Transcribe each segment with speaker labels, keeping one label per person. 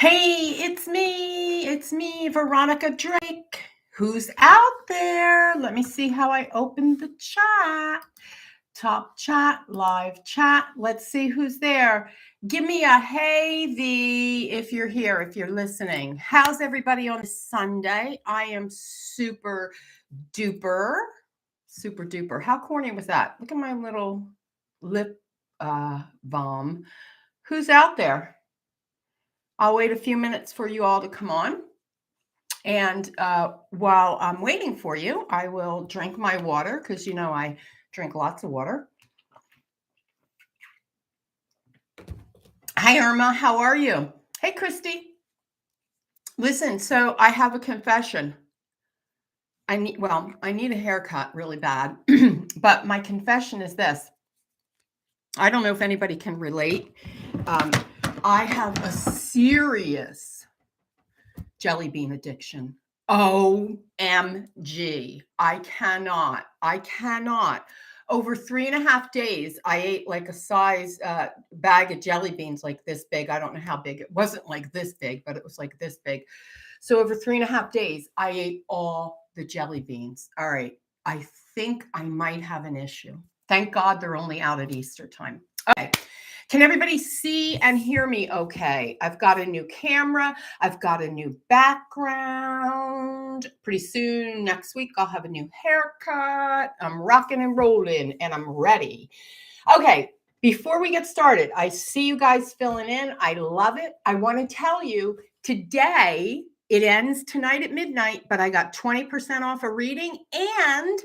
Speaker 1: Hey, it's me, Veronica Drake. Who's out there? Let me see how I open the chat. Top chat, live chat. Let's see who's there. Give me a hey, if you're here, if you're listening. How's everybody on this Sunday? I am super duper, super duper. How corny was that? Look at my little lip balm. Who's out there? I'll wait a few minutes for you all to come on. And while I'm waiting for you, I will drink my water because you know I drink lots of water. Hi, Irma. How are you? Hey, Christy. Listen, so I have a confession. I need a haircut really bad, but my confession is this. I don't know if anybody can relate. I have a serious jelly bean addiction. OMG. I cannot. Over 3.5 days, I ate like a size bag of jelly beans like this big. I don't know how big. It wasn't like this big, but it was like this big. So over 3.5 days, I ate all the jelly beans. All right. I think I might have an issue. Thank God they're only out at Easter time. Okay. Can everybody see and hear me okay? I've got a new camera. I've got a new background. Pretty soon, next week, I'll have a new haircut. I'm rocking and rolling and I'm ready. Okay, before we get started, I see you guys filling in. I love it. I want to tell you today, it ends tonight at midnight, but I got 20% off a reading and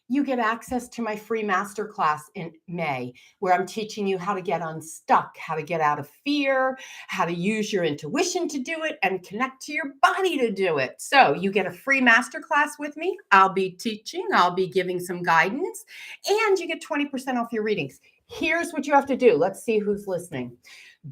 Speaker 1: you get access to my free masterclass in May, where I'm teaching you how to get unstuck, how to get out of fear, how to use your intuition to do it, and connect to your body to do it. So you get a free masterclass with me. I'll be teaching, I'll be giving some guidance, and you get 20% off your readings. Here's what you have to do. Let's see who's listening.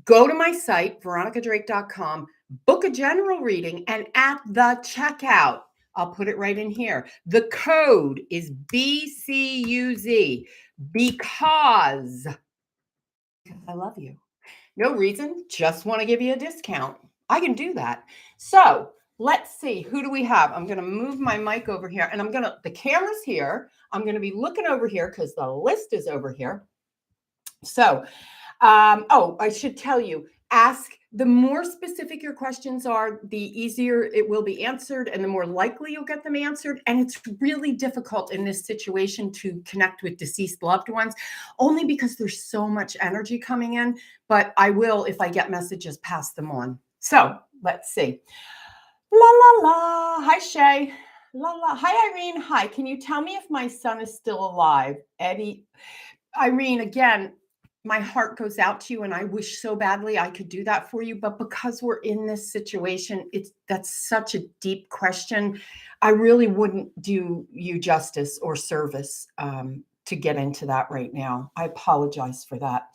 Speaker 1: Go to my site, veronicadrake.com, book a general reading, and at the checkout, I'll put it right in here. The code is BCUZ because I love you. No reason, just want to give you a discount. I can do that. So let's see, who do we have? I'm going to move my mic over here and the camera's here. I'm going to be looking over here because the list is over here. So, I should tell you, the more specific your questions are, the easier it will be answered and the more likely you'll get them answered. And it's really difficult in this situation to connect with deceased loved ones, only because there's so much energy coming in. But I will, if I get messages, pass them on. So let's see. La, la, la. Hi, Shay. La, la. Hi, Irene. Hi. Can you tell me if my son is still alive? Eddie. Irene, again, my heart goes out to you and I wish so badly I could do that for you. But because we're in this situation, that's such a deep question. I really wouldn't do you justice or service to get into that right now. I apologize for that.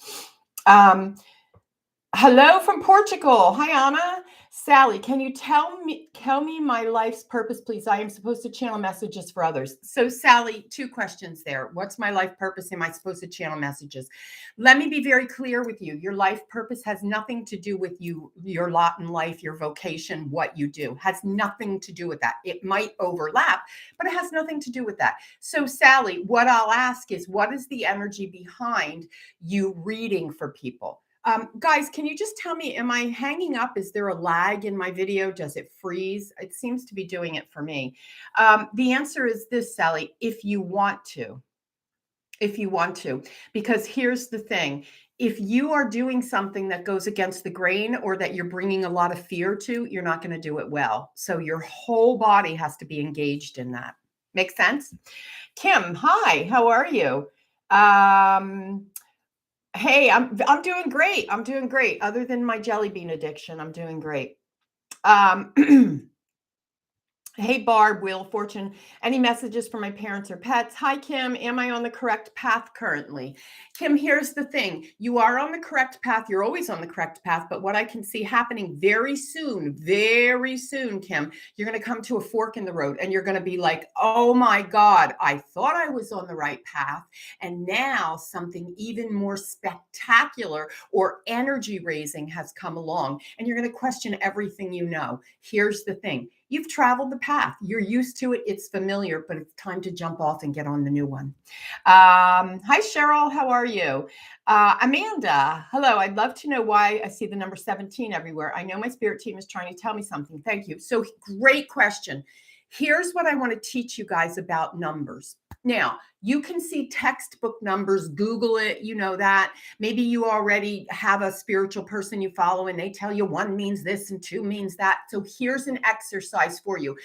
Speaker 1: Hello from Portugal. Hi, Anna. Sally, can you tell me my life's purpose, please? I am supposed to channel messages for others. So, Sally, 2 questions there. What's my life purpose? Am I supposed to channel messages? Let me be very clear with you. Your life purpose has nothing to do with you, your lot in life, your vocation, what you do. Has nothing to do with that. It might overlap, but it has nothing to do with that. So, Sally, what I'll ask is, what is the energy behind you reading for people? Guys, can you just tell me, am I hanging up? Is there a lag in my video? Does it freeze? It seems to be doing it for me. The answer is this, Sally, if you want to, because here's the thing. If you are doing something that goes against the grain or that you're bringing a lot of fear to, you're not going to do it well. So your whole body has to be engaged in that. Make sense? Kim, hi, how are you? Hey, I'm doing great. I'm doing great. Other than my jelly bean addiction, I'm doing great. Hey, Barb, Wheel of Fortune. Any messages for my parents or pets? Hi, Kim. Am I on the correct path currently? Kim, here's the thing. You are on the correct path. You're always on the correct path. But what I can see happening very soon, Kim, you're going to come to a fork in the road and you're going to be like, oh my God, I thought I was on the right path. And now something even more spectacular or energy raising has come along. And you're going to question everything you know. Here's the thing. You've traveled the path. You're used to it. It's familiar, but it's time to jump off and get on the new one. Hi, Cheryl. How are you? Amanda, hello. I'd love to know why I see the number 17 everywhere. I know my spirit team is trying to tell me something. Thank you. So great question. Here's what I want to teach you guys about numbers. Now, you can see textbook numbers, Google it, you know that. Maybe you already have a spiritual person you follow and they tell you 1 means this and 2 means that. So here's an exercise for you.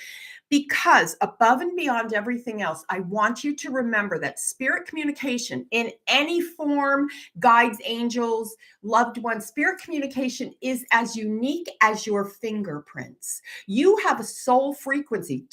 Speaker 1: Because above and beyond everything else, I want you to remember that spirit communication in any form, guides, angels, loved ones, spirit communication is as unique as your fingerprints. You have a soul frequency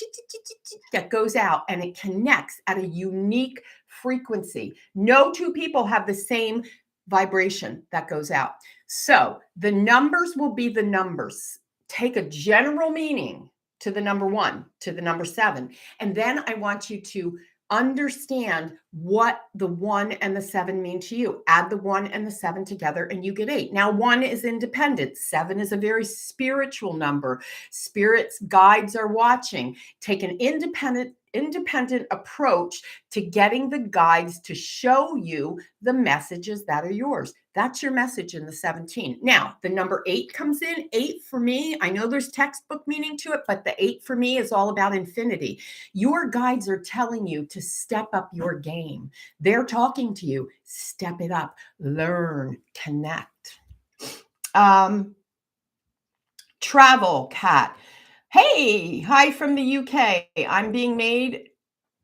Speaker 1: that goes out and it connects at a unique frequency. No two people have the same vibration that goes out. So the numbers will be the numbers. Take a general meaning to the number 1, to the number 7. And then I want you to understand what the 1 and the 7 mean to you. Add the 1 and the 7 together and you get 8. Now, 1 is independent. 7 is a very spiritual number. Spirits, guides are watching. Take an independent approach to getting the guides to show you the messages that are yours. That's your message in the 17. Now, the number 8 comes in. 8 for me, I know there's textbook meaning to it, but the 8 for me is all about infinity. Your guides are telling you to step up your game. They're talking to you. Step it up. Learn. Connect. Travel, Cat. Hey, hi from the UK. I'm being made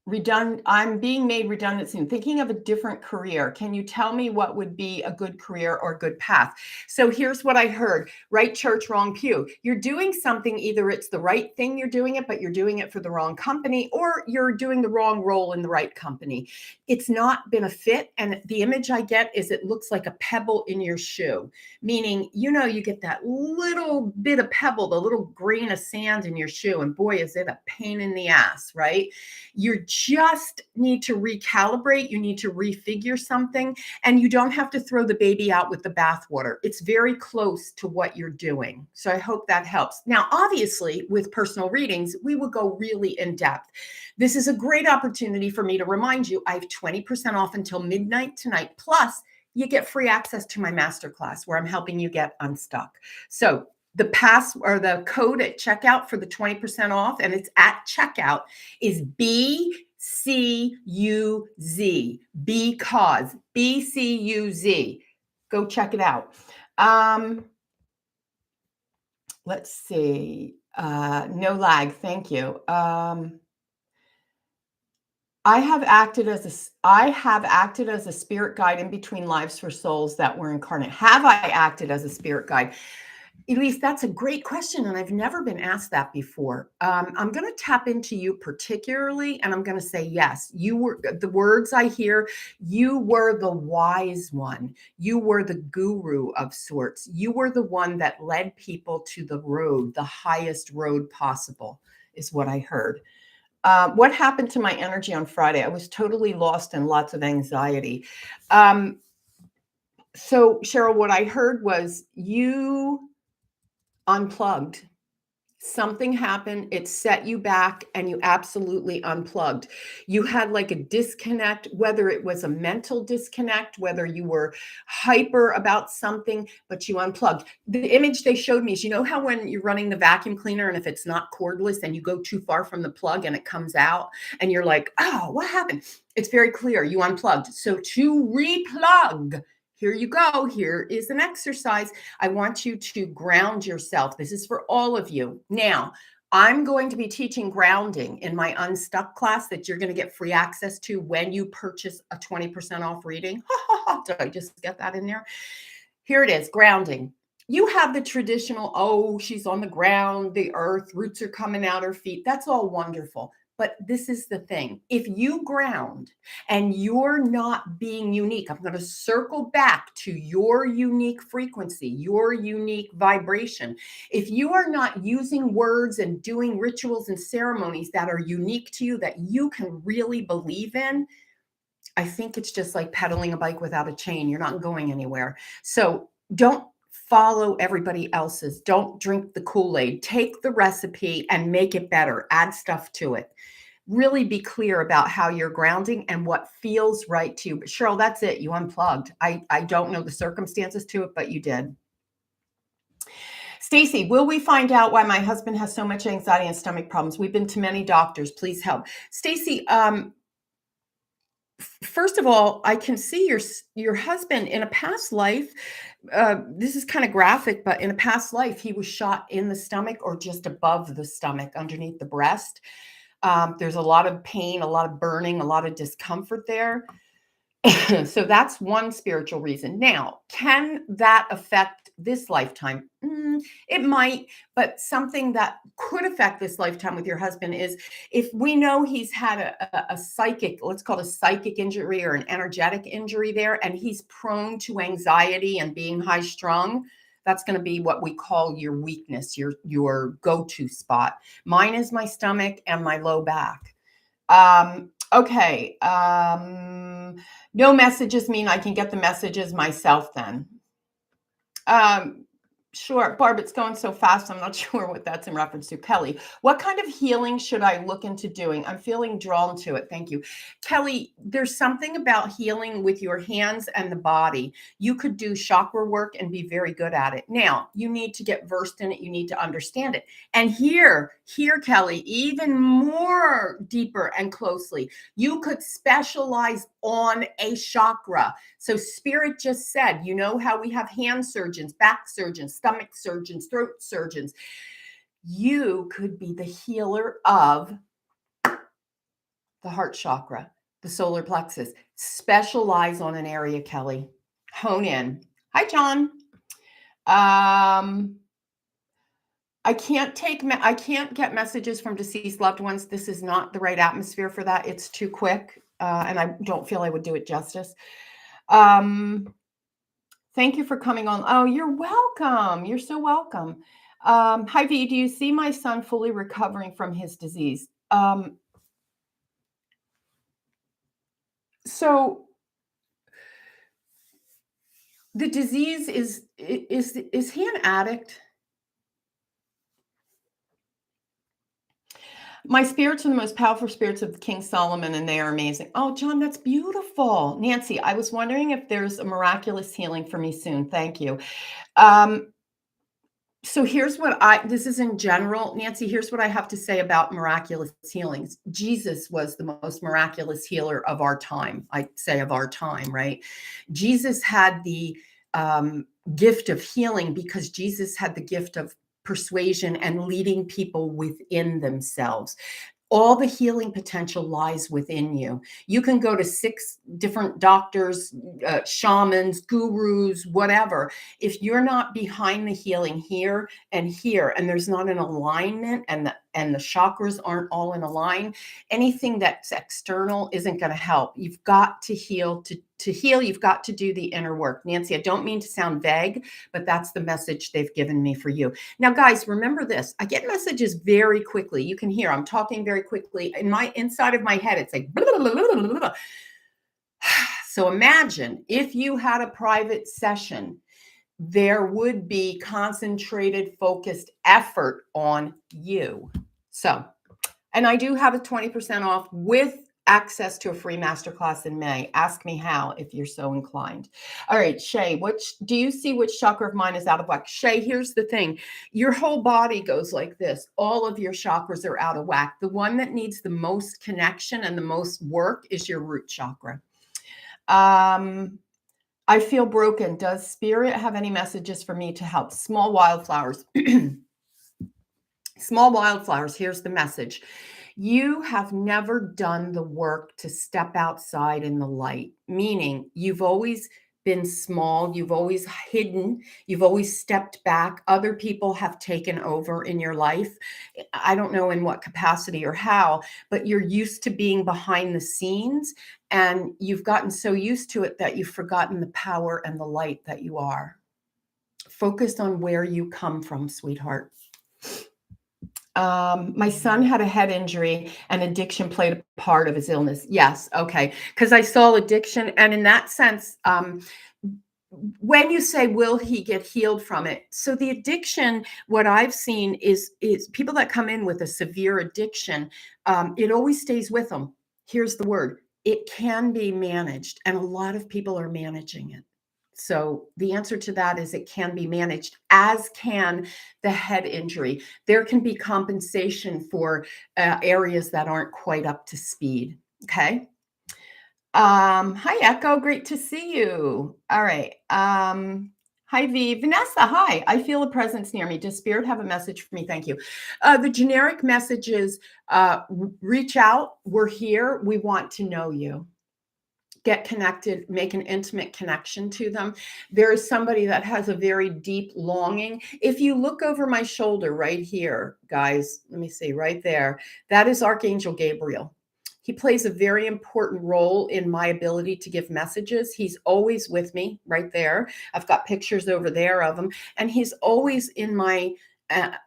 Speaker 1: redundant soon. Thinking of a different career. Can you tell me what would be a good career or good path? So here's what I heard. Right church, wrong pew. You're doing something, either it's the right thing you're doing it, but you're doing it for the wrong company, or you're doing the wrong role in the right company. It's not been a fit. And the image I get is it looks like a pebble in your shoe, meaning, you know, you get that little bit of pebble, the little grain of sand in your shoe. And boy, is it a pain in the ass, right? You just need to recalibrate. You need to refigure something, and you don't have to throw the baby out with the bathwater. It's very close to what you're doing. So I hope that helps. Now, obviously, with personal readings, we will go really in depth. This is a great opportunity for me to remind you, I have 20% off until midnight tonight. Plus, you get free access to my masterclass where I'm helping you get unstuck. So the pass or the code at checkout for the 20% off, and it's at checkout, is BCUZ, because BCUZ. Go check it out. Let's see. No lag. Thank you. I have acted as a spirit guide in between lives for souls that were incarnate. Have I acted as a spirit guide? Elise, that's a great question, and I've never been asked that before. I'm going to tap into you particularly, and I'm going to say yes. You were the words I hear. You were the wise one. You were the guru of sorts. You were the one that led people to the road, the highest road possible, is what I heard. What happened to my energy on Friday? I was totally lost and lots of anxiety. So, Cheryl, what I heard was you unplugged. Something happened, it set you back, and you absolutely unplugged. You had like a disconnect, whether it was a mental disconnect, whether you were hyper about something, but you unplugged. The image they showed me is, you know how when you're running the vacuum cleaner and if it's not cordless and you go too far from the plug and it comes out and you're like, oh, what happened? It's very clear, you unplugged. So to replug, here you go. Here is an exercise. I want you to ground yourself. This is for all of you. Now, I'm going to be teaching grounding in my Unstuck class that you're going to get free access to when you purchase a 20% off reading. Did I just get that in there? Here it is, grounding. You have the traditional, oh, she's on the ground, the earth, roots are coming out her feet. That's all wonderful. But this is the thing. If you ground and you're not being unique, I'm going to circle back to your unique frequency, your unique vibration. If you are not using words and doing rituals and ceremonies that are unique to you, that you can really believe in, I think it's just like pedaling a bike without a chain. You're not going anywhere. So don't follow everybody else's. Don't drink the Kool-Aid. Take the recipe and make it better. Add stuff to it. Really be clear about how you're grounding and what feels right to you. But Cheryl, that's it. You unplugged. I don't know the circumstances to it, but you did. Stacy, will we find out why my husband has so much anxiety and stomach problems? We've been to many doctors. Please help. Stacy, first of all, I can see your husband in a past life. This is kind of graphic, but in a past life, he was shot in the stomach or just above the stomach, underneath the breast. There's a lot of pain, a lot of burning, a lot of discomfort there. So that's one spiritual reason. Now, can that affect this lifetime? It might, but something that could affect this lifetime with your husband is if we know he's had a psychic, let's call it a psychic injury or an energetic injury there, and he's prone to anxiety and being high strung. That's going to be what we call your weakness, your go-to spot. Mine is my stomach and my low back. Okay. No messages mean I can get the messages myself then. Sure. Barb, it's going so fast. I'm not sure what that's in reference to. Kelly, what kind of healing should I look into doing? I'm feeling drawn to it. Thank you. Kelly, there's something about healing with your hands and the body. You could do chakra work and be very good at it. Now, you need to get versed in it. You need to understand it. And here, Kelly, even more deeper and closely, you could specialize on a chakra. So Spirit just said, you know how we have hand surgeons, back surgeons, stomach surgeons, throat surgeons. You could be the healer of the heart chakra, the solar plexus. Specialize on an area, Kelly. Hone in. Hi, John. I can't get messages from deceased loved ones. This is not the right atmosphere for that. It's too quick, and I don't feel I would do it justice. Thank you for coming on. Oh, you're welcome. You're so welcome. Hi, V. Do you see my son fully recovering from his disease? So the disease is he an addict? My spirits are the most powerful spirits of King Solomon, and they are amazing. Oh, John, that's beautiful. Nancy, I was wondering if there's a miraculous healing for me soon. Thank you. So here's what this is in general, Nancy, here's what I have to say about miraculous healings. Jesus was the most miraculous healer of our time. I say of our time, right? Jesus had the gift of healing because Jesus had the gift of persuasion and leading people within themselves. All the healing potential lies within you. You can go to 6 different doctors, shamans, gurus, whatever. If you're not behind the healing here, and there's not an alignment, and the chakras aren't all in a line, anything that's external isn't going to help. You've got to heal. To heal, you've got to do the inner work. Nancy, I don't mean to sound vague, but that's the message they've given me for you. Now, guys, remember this. I get messages very quickly. You can hear I'm talking very quickly. Inside of my head, it's like blah, blah, blah, blah, blah, blah. So imagine if you had a private session, there would be concentrated, focused effort on you. So, and I do have a 20% off with access to a free masterclass in May. Ask me how if you're so inclined. All right, Shay, do you see which chakra of mine is out of whack? Shay, here's the thing. Your whole body goes like this. All of your chakras are out of whack. The one that needs the most connection and the most work is your root chakra. I feel broken. Does Spirit have any messages for me to help? Small wildflowers. Small wildflowers. Here's the message. You have never done the work to step outside in the light, meaning you've always been small. You've always hidden. You've always stepped back. Other people have taken over in your life. I don't know in what capacity or how, but you're used to being behind the scenes, and you've gotten so used to it that you've forgotten the power and the light that you are. Focus on where you come from, sweetheart. My son had a head injury and addiction played a part of his illness. Yes. Okay. Because I saw addiction. And in that sense, when you say, will he get healed from it? So the addiction, what I've seen is people that come in with a severe addiction, it always stays with them. Here's the word. It can be managed. And a lot of people are managing it. So the answer to that is it can be managed, as can the head injury. There can be compensation for areas that aren't quite up to speed. Okay. Hi, Echo. Great to see you. All right. Hi, V. Vanessa, hi. I feel a presence near me. Does Spirit have a message for me? Thank you. The generic message is reach out. We're here. We want to know you. Get connected, make an intimate connection to them. There is somebody that has a very deep longing. If you look over my shoulder right here, guys, let me see right there, that is Archangel Gabriel. He plays a very important role in my ability to give messages. He's always with me right there. I've got pictures over there of him, and he's always in my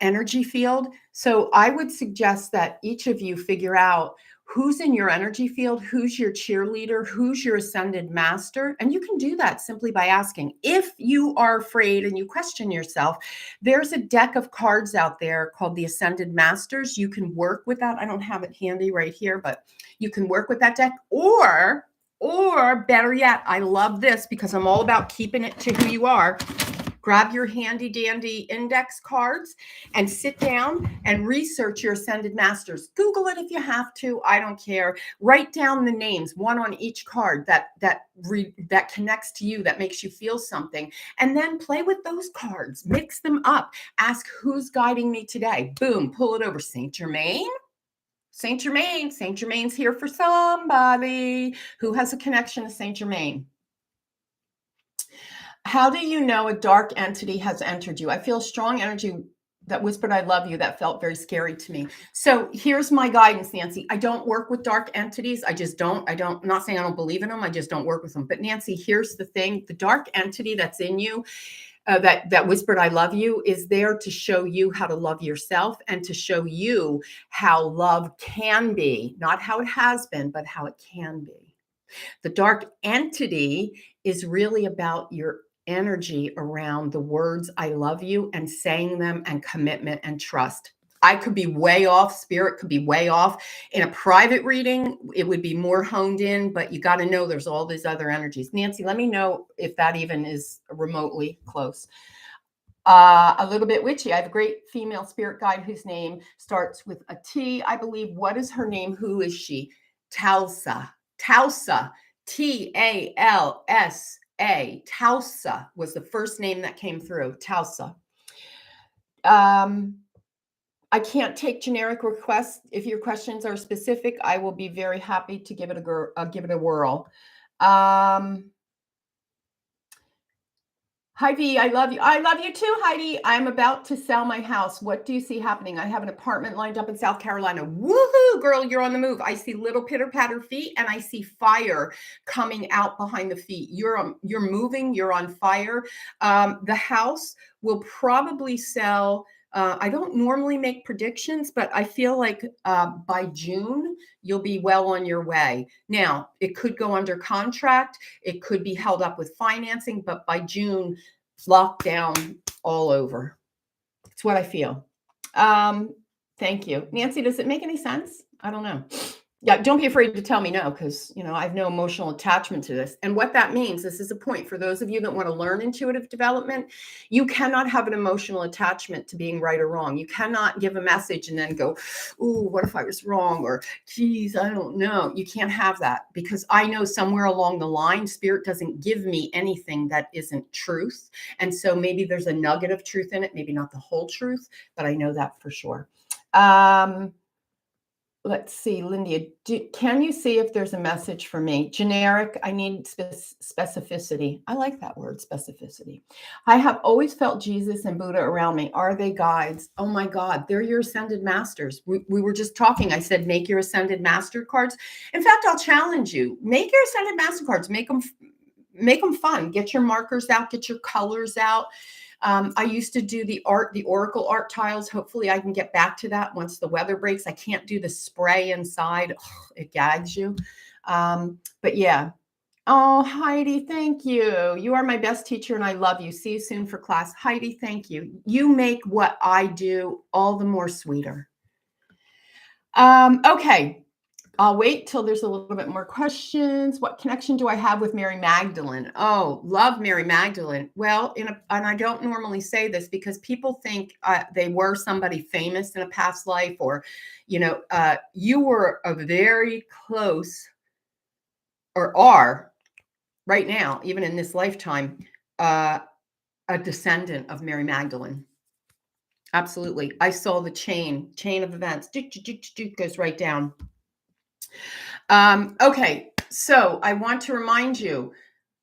Speaker 1: energy field. So I would suggest that each of you figure out who's in your energy field, who's your cheerleader, who's your ascended master. And you can do that simply by asking. If you are afraid and you question yourself, there's a deck of cards out there called the Ascended Masters. You can work with that. I don't have it handy right here, but you can work with that deck. Or better yet, I love this because I'm all about keeping it to who you are. Grab your handy dandy index cards and sit down and research your Ascended Masters. Google it if you have to. I don't care. Write down the names, one on each card that connects to you, that makes you feel something. And then play with those cards. Mix them up. Ask, who's guiding me today? Boom, pull it over. Saint Germain. Saint Germain. Saint Germain's here for somebody who has a connection to Saint Germain. How do you know a dark entity has entered you? I feel strong energy that whispered, I love you. That felt very scary to me. So here's my guidance, Nancy. I don't work with dark entities. I just don't. I'm not saying I don't believe in them. I just don't work with them. But Nancy, here's the thing. The dark entity that's in you, that whispered, I love you, is there to show you how to love yourself and to show you how love can be, not how it has been, but how it can be. The dark entity is really about your energy around the words I love you and saying them, and commitment and trust. I could be way off. Spirit could be way off. In a private reading, it would be more honed in, but you got to know there's all these other energies. Nancy, let me know if that even is remotely close. A little bit witchy. I have a great female spirit guide whose name starts with a T, I believe. What is her name? Who is she? Talsa. Tausa. Talsa. Tausa was the first name that came through. Tausa. I can't take generic requests. If your questions are specific, I will be very happy to give it a whirl. Heidi, I love you. I love you too, Heidi. I'm about to sell my house. What do you see happening? I have an apartment lined up in South Carolina. Woohoo, girl, you're on the move. I see little pitter-patter feet, and I see fire coming out behind the feet. You're moving. You're on fire. The house will probably sell. I don't normally make predictions, but I feel like by June, you'll be well on your way. Now, it could go under contract. It could be held up with financing, but by June, lockdown all over. It's what I feel. Thank you. Nancy, does it make any sense? I don't know. Yeah, don't be afraid to tell me no, because, I have no emotional attachment to this. And what that means, this is a point for those of you that want to learn intuitive development. You cannot have an emotional attachment to being right or wrong. You cannot give a message and then go, ooh, what if I was wrong? Or, geez, I don't know. You can't have that, because I know somewhere along the line, Spirit doesn't give me anything that isn't truth. And so maybe there's a nugget of truth in it, maybe not the whole truth, but I know that for sure. let's see, Lindia, can you see if there's a message for me? Generic, I need specificity. I like that word, specificity. I have always felt Jesus and Buddha around me. Are they guides? Oh my God, they're your ascended masters. We were just talking. I said, make your ascended master cards. In fact, I'll challenge you. Make your ascended master cards. Make them fun. Get your markers out. Get your colors out. I used to do the Oracle art tiles. Hopefully I can get back to that once the weather breaks. I can't do the spray inside. Ugh, it gags you. But yeah. Oh, Heidi, thank you. You are my best teacher and I love you. See you soon for class. Heidi, thank you. You make what I do all the more sweeter. Okay. I'll wait till there's a little bit more questions. What connection do I have with Mary Magdalene? Oh, love Mary Magdalene. Well, and I don't normally say this because people think they were somebody famous in a past life, or, you were a very close, or are right now, even in this lifetime, a descendant of Mary Magdalene. Absolutely. I saw the chain of events. Goes right down. Okay, so I want to remind you,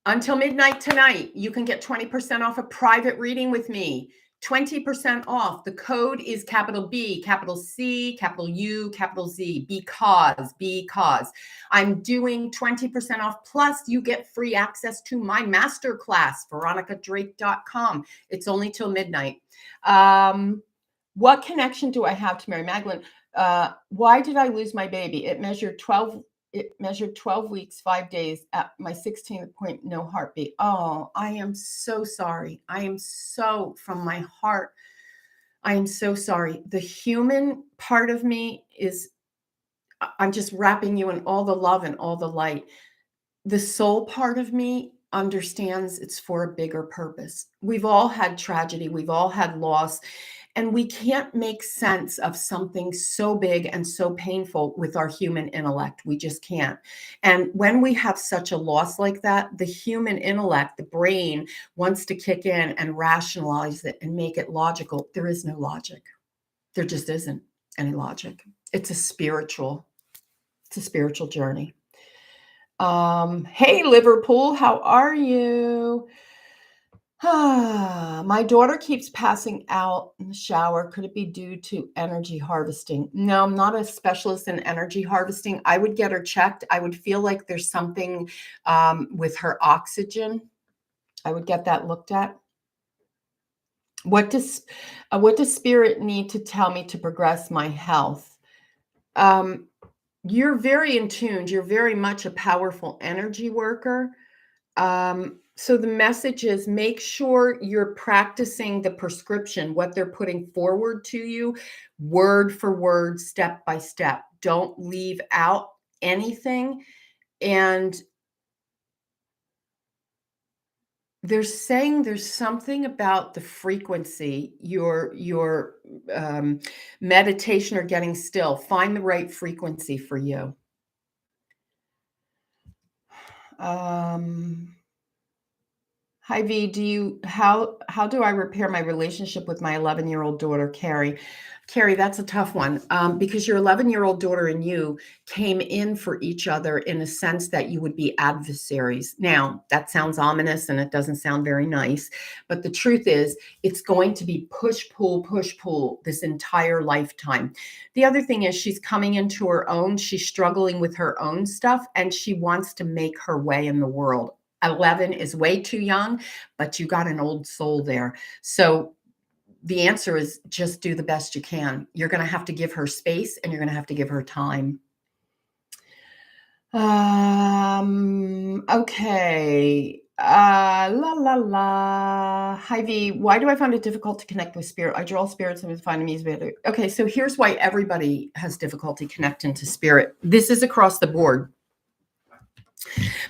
Speaker 1: until midnight tonight, you can get 20% off a private reading with me. 20% off. The code is capital B, capital C, capital U, capital Z, because I'm doing 20% off. Plus, you get free access to my masterclass, veronicadrake.com. It's only till midnight. What connection do I have to Mary Magdalene? Why did I lose my baby? It measured 12 weeks, 5 days. At my 16th point, no heartbeat. Oh, I am so sorry. I am so, from my heart, I am so sorry. The human part of me I'm just wrapping you in all the love and all the light. The soul part of me understands it's for a bigger purpose. We've all had tragedy. We've all had loss. And we can't make sense of something so big and so painful with our human intellect. We just can't. And when we have such a loss like that, the human intellect, the brain, wants to kick in and rationalize it and make it logical. There is no logic. There just isn't any logic. It's a spiritual journey. Hey, Liverpool, how are you? My daughter keeps passing out in the shower. Could it be due to energy harvesting? No, I'm not a specialist in energy harvesting. I would get her checked. I would feel like there's something with her oxygen. I would get that looked at. What does spirit need to tell me to progress my health? You're very in tune. You're very much a powerful energy worker. So the message is, make sure you're practicing the prescription, what they're putting forward to you, word for word, step by step. Don't leave out anything. And they're saying there's something about the frequency, your meditation or getting still. Find the right frequency for you. Hi, V. How do I repair my relationship with my 11-year-old daughter, Carrie? Carrie, that's a tough one because your 11-year-old daughter and you came in for each other in a sense that you would be adversaries. Now, that sounds ominous and it doesn't sound very nice, but the truth is it's going to be push, pull this entire lifetime. The other thing is she's coming into her own. She's struggling with her own stuff and she wants to make her way in the world. 11 is way too young, but you got an old soul there. So the answer is just do the best you can. You're going to have to give her space and you're going to have to give her time. Okay. Hi, V. Why do I find it difficult to connect with spirit? I draw spirits and find me better. Okay, so here's why everybody has difficulty connecting to spirit. This is across the board.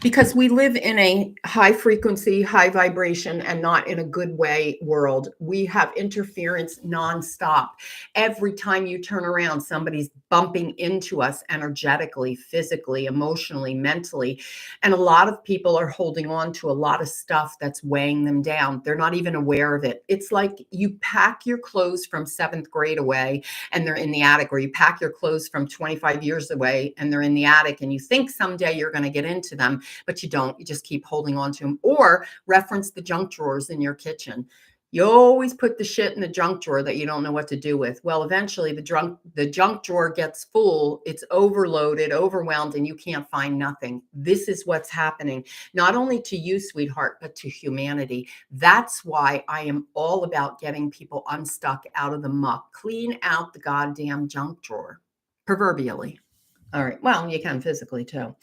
Speaker 1: Because we live in a high frequency, high vibration, and not in a good way world. We have interference nonstop. Every time you turn around, somebody's bumping into us energetically, physically, emotionally, mentally. And a lot of people are holding on to a lot of stuff that's weighing them down. They're not even aware of it. It's like you pack your clothes from seventh grade away and they're in the attic, or you pack your clothes from 25 years away and they're in the attic, and you think someday you're going to get into them, but you don't. You just keep holding on to them. Or reference the junk drawers in your kitchen. You always put the shit in the junk drawer that you don't know what to do with. Well, eventually the junk drawer gets full, it's overloaded, overwhelmed, and you can't find nothing. This is what's happening, not only to you, sweetheart, but to humanity. That's why I am all about getting people unstuck out of the muck. Clean out the goddamn junk drawer, proverbially. All right. Well, you can physically too.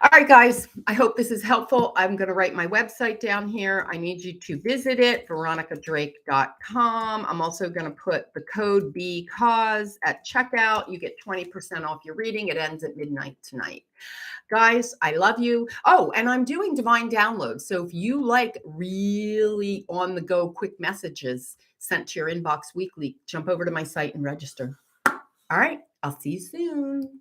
Speaker 1: All right, guys, I hope this is helpful. I'm going to write my website down here. I need you to visit it, veronicadrake.com. I'm also going to put the code BECAUSE at checkout. You get 20% off your reading. It ends at midnight tonight. Guys, I love you. Oh, and I'm doing divine downloads. So if you like really on the go quick messages sent to your inbox weekly, jump over to my site and register. All right, I'll see you soon.